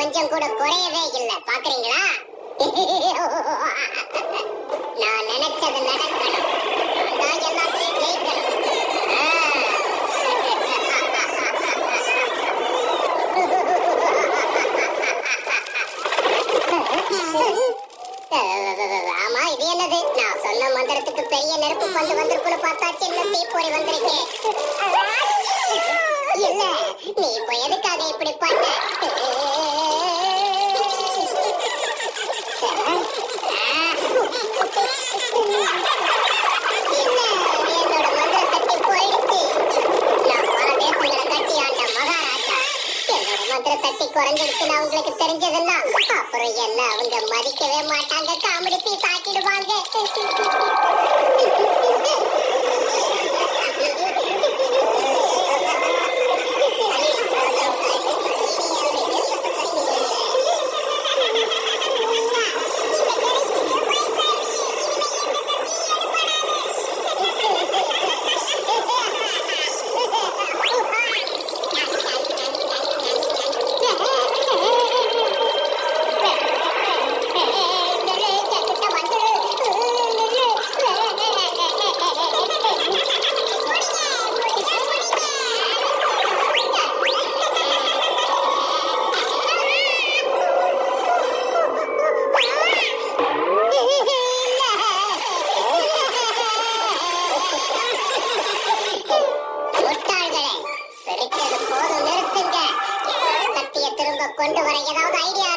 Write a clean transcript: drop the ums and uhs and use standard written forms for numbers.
கொஞ்சம் கூட குறையவே இல்ல பாக்குறீங்களா? நான் நினைச்சது நடக்கணும். நான் தான் எல்லாத்தையும் ஜெயிக்கணும். ஆமா, இது என்னது? நான் சொன்ன மந்திரத்துக்கு பெரிய நெருப்பு பந்து வந்திருக்குன்னு பார்த்தா சின்ன தீப்பொறி வந்திருக்கேன். இல்ல, நீ இப்ப எதுக்காக இப்படி பண்ண? என்னோட மந்திர சக்தி போயிடுச்சு. நான் பல தேசங்களை கட்டி ஆண்ட மகாராஜா. என்னோட மந்திர சக்தி குறைஞ்சிடுச்சுன்னு அவங்களுக்கு தெரிஞ்சதுன்னா அப்புறம் என்ன அவங்க மதிக்கவே மாட்டாங்க. காமெடி பீஸ் ஆக்கிடுவாங்க. கொண்டு வர ஏதாவது ஐடியா